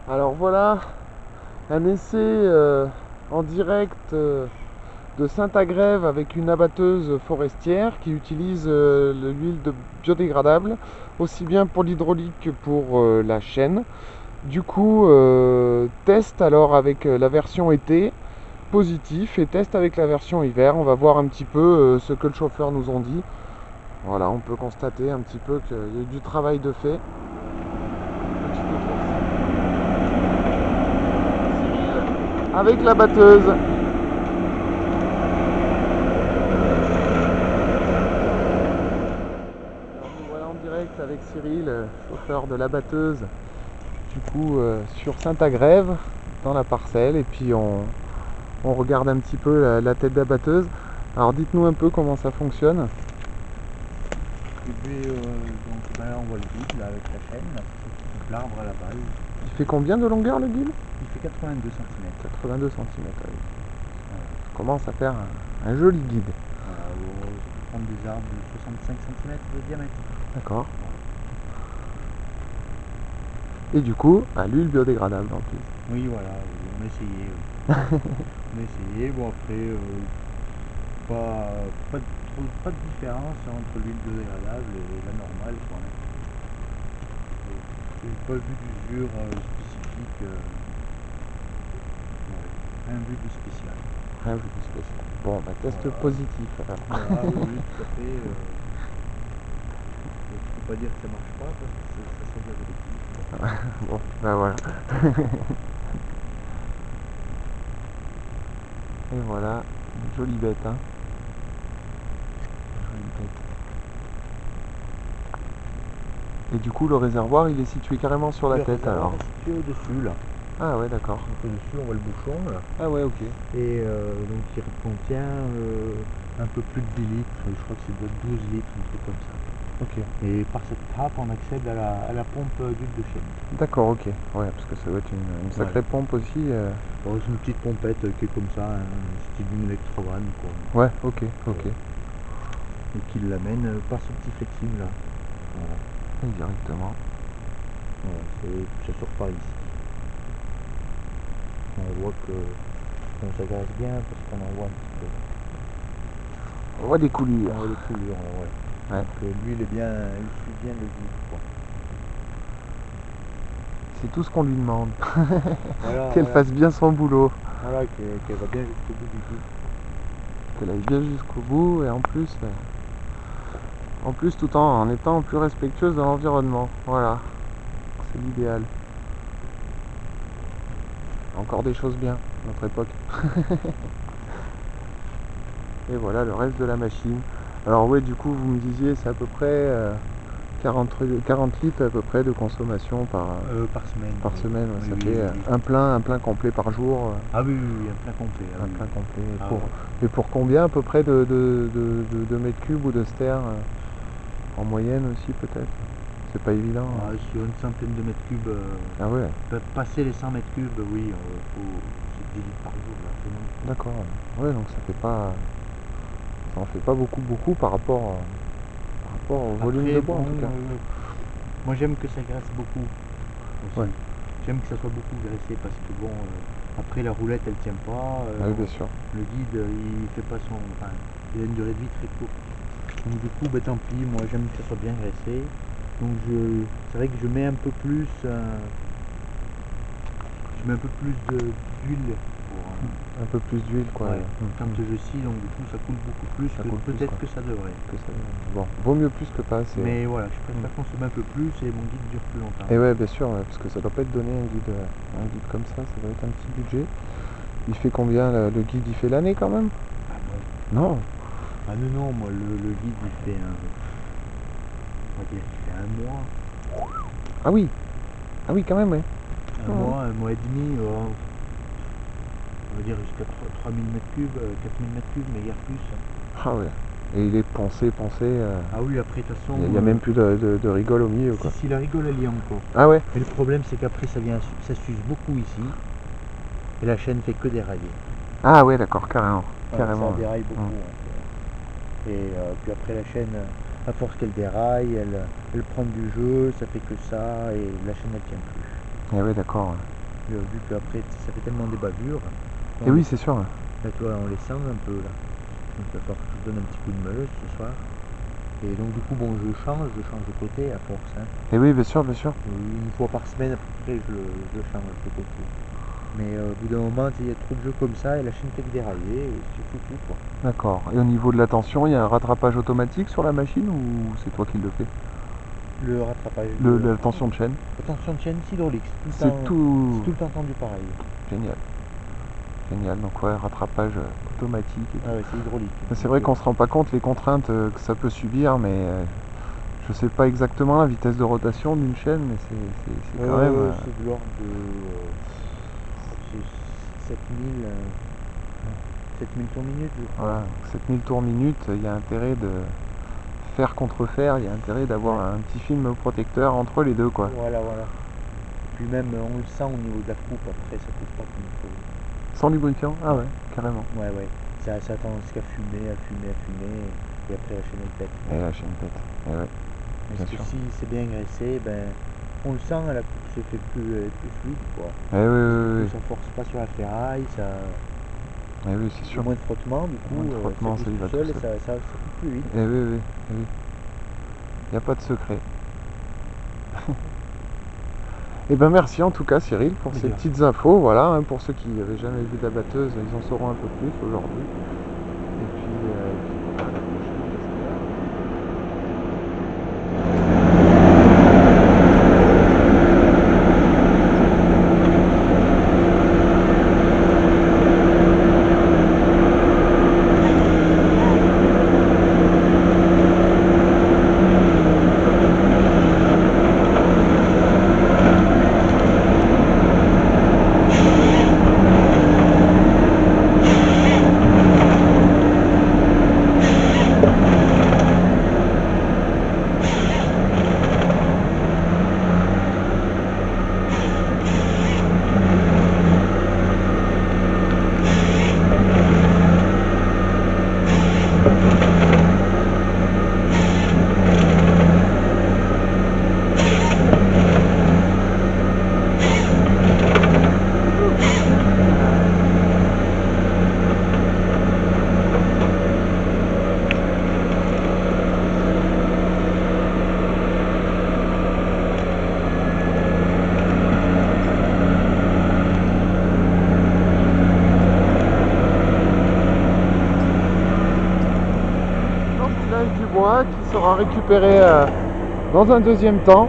Alors voilà un essai en direct de Saint-Agrève avec une abatteuse forestière qui utilise l'huile biodégradable aussi bien pour l'hydraulique que pour la chaîne. Du coup, test alors avec la version été, positif, et test avec la version hiver. On va voir un petit peu ce que le chauffeur nous ont dit. Voilà, on peut constater un petit peu qu'il y a eu du travail de fait. Avec la batteuse. Alors nous voilà en direct avec Cyril, chauffeur de la batteuse, du coup sur Saint-Agrève, dans la parcelle, et puis on regarde un petit peu la tête d'abatteuse. Alors dites-nous un peu comment ça fonctionne. Et puis, donc ben là on voit le guide là, avec la chaîne, là, c'est l'arbre à la base. Il fait combien de longueur le guide? Il fait 82 cm. 82 cm. Voilà. Ça commence à faire un joli guide. Voilà, ça peut prendre des arbres de 65 cm de diamètre. D'accord. Voilà. Et du coup, à l'huile biodégradable en plus. Oui, voilà, on a essayé. On a essayé, bon après, pas de différence entre l'huile biodégradable et la normale, quoi. J'ai pas vu d'usure spécifique. Ouais, rien vu de spécial. Rien de spécial. Bon, bah, test Voilà. positif alors. Voilà, oui, tout à fait. Je peux pas dire que ça marche pas parce que ça serait véridique. Bon, bah voilà. Et voilà, une jolie bête, hein. Jolie bête. Et du coup, le réservoir, il est situé carrément sur la Le tête réservoir alors. est situé au-dessus là. Ah ouais, d'accord. Donc au-dessus on voit le bouchon là. Ah ouais, ok. Et donc il contient un peu plus de 10 litres, je crois que c'est de 12 litres, un truc comme ça. Ok. Et par cette trappe on accède à la pompe d'huile de chêne. D'accord, ok. Ouais, parce que ça doit être une sacrée pompe aussi. Bon, c'est une petite pompette qui est comme ça, style d'une électrovanne quoi. Ouais, ok, ok. Et qui l'amène par ce petit flexible là. Voilà. Et directement. Voilà, ça sort par ici. On voit que ça graisse bien parce qu'on en voit un petit peu. On voit des coulures. On voit les coulures là, ouais. Ouais. Donc l'huile est bien, il suit bien le guide quoi. C'est tout ce qu'on lui demande. Voilà, Qu'elle fasse bien son boulot. voilà, qu'elle va bien jusqu'au bout du guide. Qu'elle aille bien jusqu'au bout, et en plus tout en étant plus respectueuse de l'environnement. Voilà, c'est l'idéal. Encore des choses bien, notre époque. Et voilà le reste de la machine. Alors ouais, du coup, vous me disiez, c'est à peu près 40 litres à peu près de consommation Par semaine. par Oui. semaine. Oui, Ça oui, fait oui, oui. un plein complet par jour. Ah oui, oui, oui, un plein complet. Ah, Un oui, plein oui. complet. Ah, Et pour combien à peu près de mètres cubes ou de ster en moyenne aussi peut-être? C'est pas évident. ah, sur une centaine de mètres cubes, Ah ouais, passer les 100 mètres cubes, oui, c'est 10 litres par jour largement. d'accord. Ouais, donc ça en fait pas beaucoup par rapport au volume Après, de bois bon, en tout cas. moi j'aime que ça graisse beaucoup aussi. Ouais. J'aime que ça soit beaucoup graissé parce que bon, après la roulette elle tient pas. Ah oui, bien sûr. Le guide il fait pas son. Enfin, il a une durée de vie très courte. Donc du coup, bah, tant pis, moi j'aime que ça soit bien graissé. Donc c'est vrai que je mets un peu plus, d'huile pour, Un peu plus d'huile quoi. ouais, quand je scie, donc du coup ça coule beaucoup plus Ça que coule plus, peut-être quoi. que ça devrait. Bon, vaut mieux plus que pas assez. Mais voilà, je préfère consommer un peu plus et mon guide dure plus longtemps. Et ouais, bien sûr, ouais, parce que ça doit pas être donné un guide comme ça doit être un petit budget. Il fait combien le guide? Il fait l'année quand même? Ah non. Non. Ah non, non, moi le guide il fait on va dire qu'il fait un mois. Ah oui. Ah oui, quand même, ouais. Un mois et demi, on va dire jusqu'à 3000 mètres cubes, 4000 mètres cubes, mais guère plus. Ah ouais. Et il est poncé. Ah oui, après de toute façon. Il n'y a même plus de rigole au milieu quoi. Si la rigole elle y est encore. Ah ouais. Mais le problème c'est qu'après ça s'use beaucoup ici. Et la chaîne fait que dérailler. Ah ouais, d'accord, carrément. Voilà, Carrément. ça déraille beaucoup. Et puis après la chaîne, à force qu'elle déraille, elle prend du jeu, ça fait que ça, et la chaîne elle tient plus. Ah ouais, d'accord. vu qu'après ça fait tellement des bavures. Et oui, c'est sûr. Là, tu vois, on les sent un peu là. Donc il va falloir que je donne un petit coup de meuleuse ce soir. Et donc du coup, bon, je change de côté à force. Hein. Et oui, bien sûr, bien sûr. Une fois par semaine à peu près, je change de côté. Mais au bout d'un moment, il y a trop de jeux comme ça et la chaîne fait que dérailler et c'est foutu quoi. D'accord. Et au niveau de la tension, il y a un rattrapage automatique sur la machine ou c'est toi qui le fais? Le rattrapage La tension de chaîne? la tension de chaîne, c'est hydraulique. C'est C'est tout... tout le temps tendu pareil. Génial. Génial. Donc ouais, rattrapage automatique et tout. Ah ouais, c'est hydraulique. Mais c'est vrai qu'on se rend pas compte les contraintes que ça peut subir, mais je sais pas exactement la vitesse de rotation d'une chaîne, mais c'est quand même... C'est de l'ordre de 7000 tours minute, je crois. Voilà, 7000 tours minute, il y a intérêt de faire contre faire, il y a intérêt d'avoir un petit film protecteur entre les deux quoi. Voilà. Et puis même on le sent au niveau de la coupe, après ça coupe pas comme il faut. Sans lubrifiant? Ah ouais, carrément. Ouais. Ça a tendance qu'à fumer, et après la chaîne elle pète. Et la chaîne pète. Et ouais, Mais bien que sûr. si c'est bien graissé, ben on le sent, la coupe se fait plus fluide quoi. Et oui. Ça force pas sur la ferraille, ça. Et oui, c'est sûr. Moins de frottement, du coup, Moins de frottement, ça ça y glisse va tout seul tout et ça coupe plus vite. Et oui. Il n'y a pas de secret. Et ben merci en tout cas Cyril pour ces petites infos, voilà, hein, pour ceux qui n'avaient jamais vu d'abatteuse, ils en sauront un peu plus aujourd'hui. Et puis voilà, à la prochaine, j'espère. Du bois qui sera récupéré dans un deuxième temps.